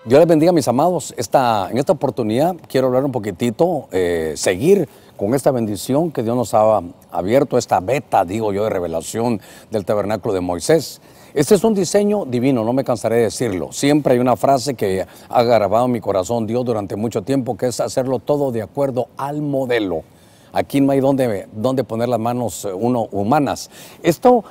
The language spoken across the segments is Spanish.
Dios les bendiga, mis amados. En esta oportunidad quiero hablar un poquitito, seguir con esta bendición que Dios nos ha abierto, esta beta, digo yo, de revelación del tabernáculo de Moisés. Este es un diseño divino, no me cansaré de decirlo. Siempre hay una frase que ha grabado en mi corazón Dios durante mucho tiempo, que es hacerlo todo de acuerdo al modelo. Aquí no hay donde poner las manos humanas. Esto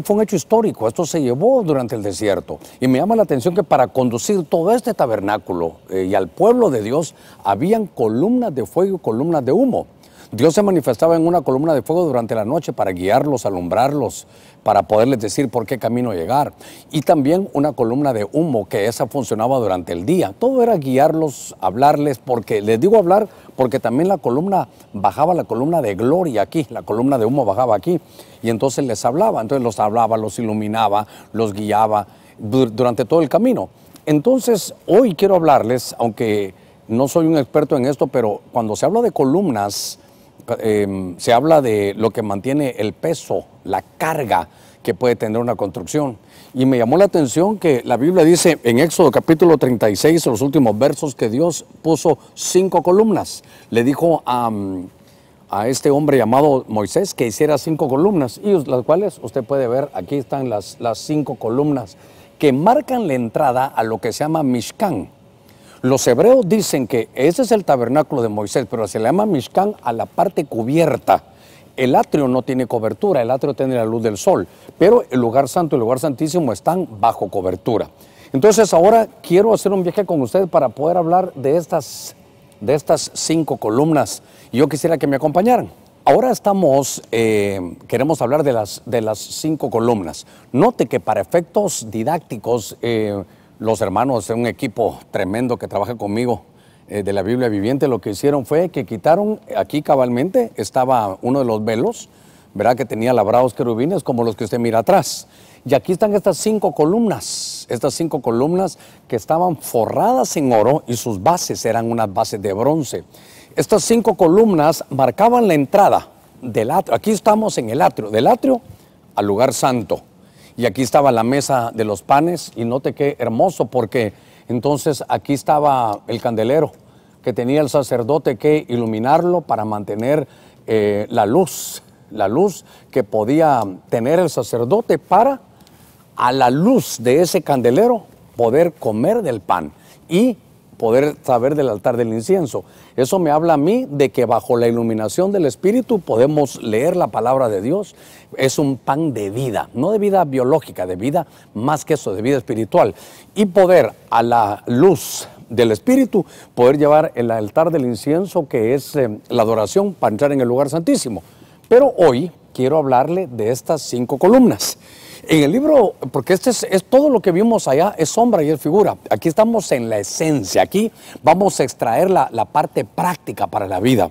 fue un hecho histórico, esto se llevó durante el desierto. Y me llama la atención que para conducir todo este tabernáculo y al pueblo de Dios, habían columnas de fuego y columnas de humo. Dios se manifestaba en una columna de fuego durante la noche para guiarlos, alumbrarlos, para poderles decir por qué camino llegar. Y también una columna de humo, que esa funcionaba durante el día. Todo era guiarlos, hablarles, porque les digo hablar, porque también la columna bajaba, la columna de gloria aquí, la columna de humo bajaba aquí. Y entonces les hablaba, entonces los hablaba, los iluminaba, los guiaba durante todo el camino. Entonces, hoy quiero hablarles, aunque no soy un experto en esto, pero cuando se habla de columnas, se habla de lo que mantiene el peso, la carga que puede tener una construcción. Y me llamó la atención que la Biblia dice en Éxodo capítulo 36, en los últimos versos, que Dios puso 5 columnas. Le dijo a este hombre llamado Moisés que hiciera 5 columnas, y las cuales usted puede ver, aquí están las 5 columnas que marcan la entrada a lo que se llama Mishkan. Los hebreos dicen que ese es el tabernáculo de Moisés, pero se le llama Mishkan a la parte cubierta. El atrio no tiene cobertura, el atrio tiene la luz del sol, pero el lugar santo y el lugar santísimo están bajo cobertura. Entonces ahora quiero hacer un viaje con ustedes para poder hablar de estas 5 columnas. Y yo quisiera que me acompañaran. Ahora queremos hablar de las 5 columnas. Note que para efectos didácticos, los hermanos de un equipo tremendo que trabaja conmigo de la Biblia Viviente, lo que hicieron fue que quitaron, aquí cabalmente estaba uno de los velos, ¿verdad? Que tenía labrados querubines como los que usted mira atrás. Y aquí están estas 5 columnas que estaban forradas en oro y sus bases eran unas bases de bronce. Estas 5 columnas marcaban la entrada del atrio. Aquí estamos en el atrio, del atrio al lugar santo. Y aquí estaba la mesa de los panes, y note qué hermoso, porque entonces aquí estaba el candelero que tenía el sacerdote que iluminarlo para mantener la luz que podía tener el sacerdote para, a la luz de ese candelero, poder comer del pan y poder saber del altar del incienso. Eso me habla a mí de que bajo la iluminación del Espíritu podemos leer la palabra de Dios. Es un pan de vida, no de vida biológica, de vida más que eso, de vida espiritual. Y poder, a la luz del Espíritu, poder llevar el altar del incienso, que es la adoración, para entrar en el lugar santísimo. Pero hoy quiero hablarle de estas 5 columnas. En el libro, porque es todo lo que vimos allá, es sombra y es figura. Aquí estamos en la esencia, aquí vamos a extraer la parte práctica para la vida.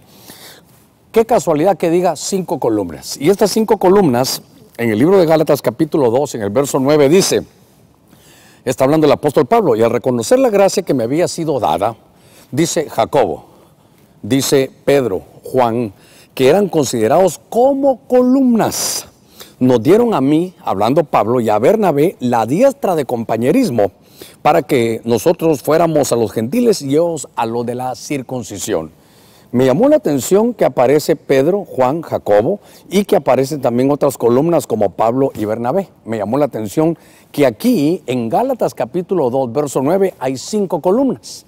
Qué casualidad que diga 5 columnas. Y estas 5 columnas, en el libro de Gálatas capítulo 2, en el verso 9, dice, está hablando el apóstol Pablo, y al reconocer la gracia que me había sido dada, dice Jacobo, dice Pedro, Juan, que eran considerados como columnas. Nos dieron a mí, hablando Pablo, y a Bernabé, la diestra de compañerismo para que nosotros fuéramos a los gentiles y ellos a los de la circuncisión. Me llamó la atención que aparece Pedro, Juan, Jacobo, y que aparecen también otras columnas como Pablo y Bernabé. Me llamó la atención que aquí, en Gálatas capítulo 2, verso 9, hay 5 columnas.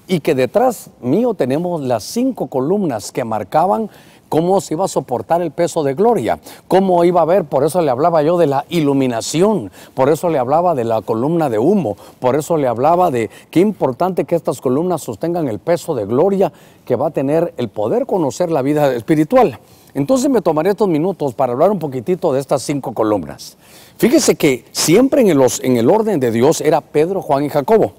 Y que detrás mío tenemos las 5 columnas que marcaban cómo se iba a soportar el peso de gloria, cómo iba a haber. Por eso le hablaba yo de la iluminación, por eso le hablaba de la columna de humo, por eso le hablaba de qué importante que estas columnas sostengan el peso de gloria que va a tener el poder conocer la vida espiritual. Entonces me tomaré estos minutos para hablar un poquitito de estas 5 columnas. Fíjese que siempre en el orden de Dios era Pedro, Juan y Jacobo.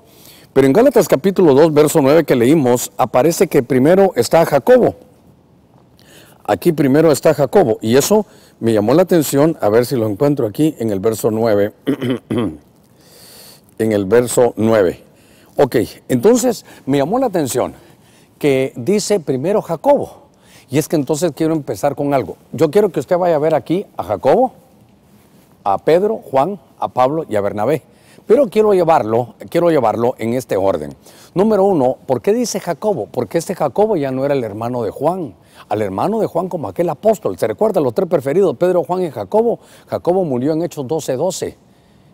Pero en Gálatas capítulo 2, verso 9 que leímos, aparece que primero está Jacobo. Aquí primero está Jacobo, y eso me llamó la atención, a ver si lo encuentro aquí en el verso 9. En el verso 9. Ok, entonces me llamó la atención que dice primero Jacobo. Y es que entonces quiero empezar con algo. Yo quiero que usted vaya a ver aquí a Jacobo, a Pedro, Juan, a Pablo y a Bernabé. Pero quiero llevarlo en este orden. Número uno, ¿por qué dice Jacobo? Porque este Jacobo ya no era el hermano de Juan. Al hermano de Juan como aquel apóstol. ¿Se recuerdan los tres preferidos? Pedro, Juan y Jacobo. Jacobo murió en Hechos 12:12.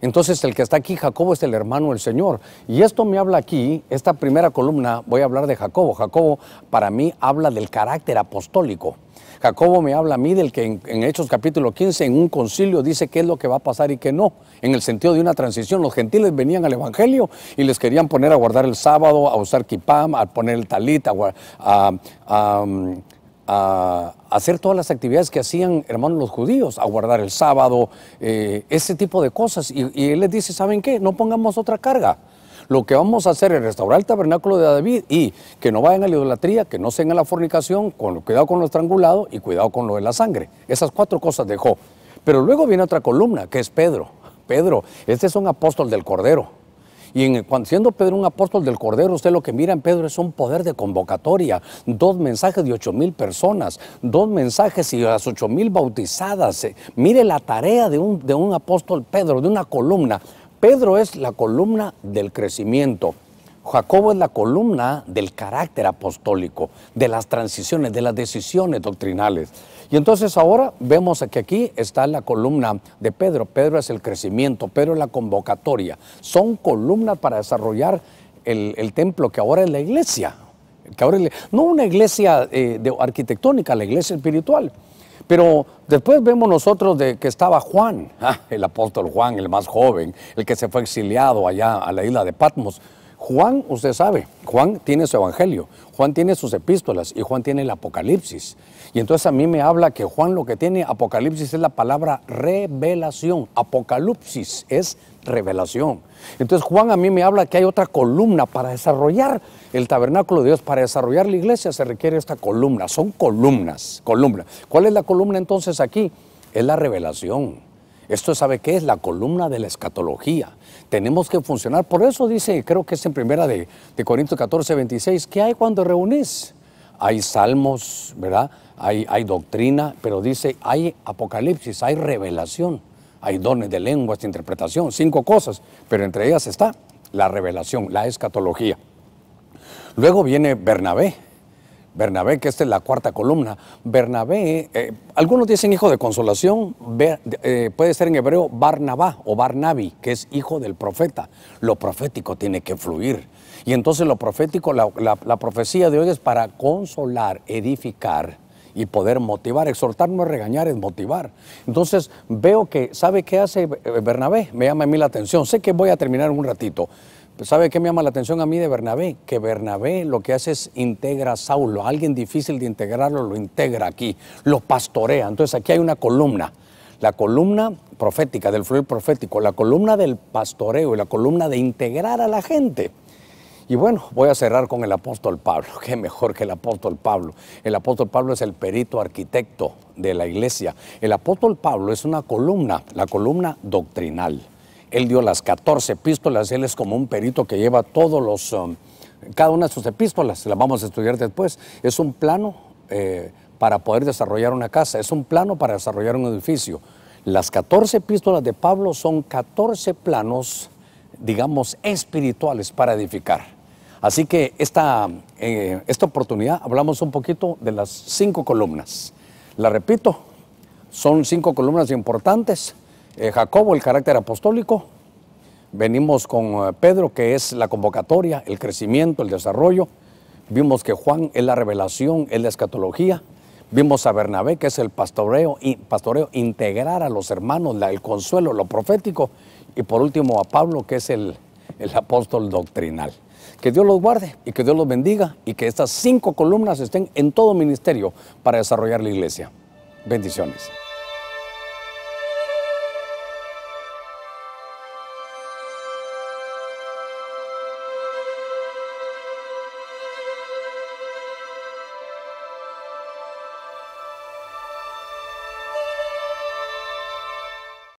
Entonces el que está aquí, Jacobo, es el hermano del Señor. Y esto me habla aquí, esta primera columna, voy a hablar de Jacobo. Jacobo para mí habla del carácter apostólico. Jacobo me habla a mí del que en Hechos capítulo 15, en un concilio, dice qué es lo que va a pasar y qué no. En el sentido de una transición, los gentiles venían al evangelio y les querían poner a guardar el sábado, a usar kipam, a poner el talit, a hacer todas las actividades que hacían, hermanos, los judíos, a guardar el sábado, ese tipo de cosas. Y él les dice, ¿saben qué? No pongamos otra carga. Lo que vamos a hacer es restaurar el tabernáculo de David y que no vayan a la idolatría, que no sean a la fornicación, cuidado con lo estrangulado y cuidado con lo de la sangre. Esas 4 cosas dejó. Pero luego viene otra columna, que es Pedro. Pedro, este es un apóstol del Cordero. Y siendo Pedro un apóstol del Cordero, usted lo que mira en Pedro es un poder de convocatoria. 2 mensajes de 8,000 personas, 2 mensajes y las 8,000 bautizadas. Mire la tarea de un apóstol Pedro, de una columna. Pedro es la columna del crecimiento. Jacobo es la columna del carácter apostólico, de las transiciones, de las decisiones doctrinales. Y entonces ahora vemos que aquí está la columna de Pedro. Pedro es el crecimiento, Pedro es la convocatoria. Son columnas para desarrollar el templo que ahora es la iglesia. No una iglesia arquitectónica, la iglesia espiritual. Pero después vemos nosotros de que estaba Juan, el apóstol Juan, el más joven, el que se fue exiliado allá a la isla de Patmos. Juan, usted sabe, Juan tiene su evangelio, Juan tiene sus epístolas y Juan tiene el Apocalipsis. Y entonces a mí me habla que Juan lo que tiene Apocalipsis es la palabra revelación. Apocalipsis es revelación. Entonces Juan a mí me habla que hay otra columna para desarrollar el tabernáculo de Dios, para desarrollar la iglesia se requiere esta columna, son columnas. ¿Cuál es la columna entonces aquí? Es la revelación. Esto, ¿sabe qué es? La columna de la escatología. Tenemos que funcionar, por eso dice, creo que es en primera de Corintios 14:26, ¿qué hay cuando reunís? Hay salmos, ¿verdad? Hay doctrina, pero dice, hay apocalipsis, hay revelación, hay dones de lenguas, de interpretación, 5 cosas, pero entre ellas está la revelación, la escatología. Luego viene Bernabé, que esta es la 4ª columna. Bernabé, algunos dicen hijo de consolación, puede ser en hebreo Barnabá o Barnabi, que es hijo del profeta. Lo profético tiene que fluir. Y entonces lo profético, la profecía de hoy es para consolar, edificar y poder motivar. Exhortar no es regañar, es motivar. Entonces veo que, ¿sabe qué hace Bernabé? Me llama a mí la atención. Sé que voy a terminar en un ratito. ¿Sabe qué me llama la atención a mí de Bernabé? Que Bernabé lo que hace es integra a Saulo. Alguien difícil de integrarlo lo integra aquí, lo pastorea. Entonces aquí hay una columna. La columna profética, del fluir profético, la columna del pastoreo y la columna de integrar a la gente. Y bueno, voy a cerrar con el apóstol Pablo. Qué mejor que el apóstol Pablo. El apóstol Pablo es el perito arquitecto de la iglesia. El apóstol Pablo es una columna, la columna doctrinal. Él dio las 14 epístolas, él es como un perito que lleva cada una de sus epístolas, las vamos a estudiar después. Es un plano para poder desarrollar una casa, es un plano para desarrollar un edificio. Las 14 epístolas de Pablo son 14 planos, digamos, espirituales para edificar. Así que esta oportunidad hablamos un poquito de las 5 columnas. La repito, son 5 columnas importantes. Jacobo, el carácter apostólico. Venimos con Pedro, que es la convocatoria, el crecimiento, el desarrollo. Vimos que Juan es la revelación, es la escatología. Vimos a Bernabé, que es el pastoreo, integrar a los hermanos, el consuelo, lo profético. Y por último a Pablo, que es el apóstol doctrinal. Que Dios los guarde y que Dios los bendiga y que estas 5 columnas estén en todo ministerio para desarrollar la iglesia. Bendiciones.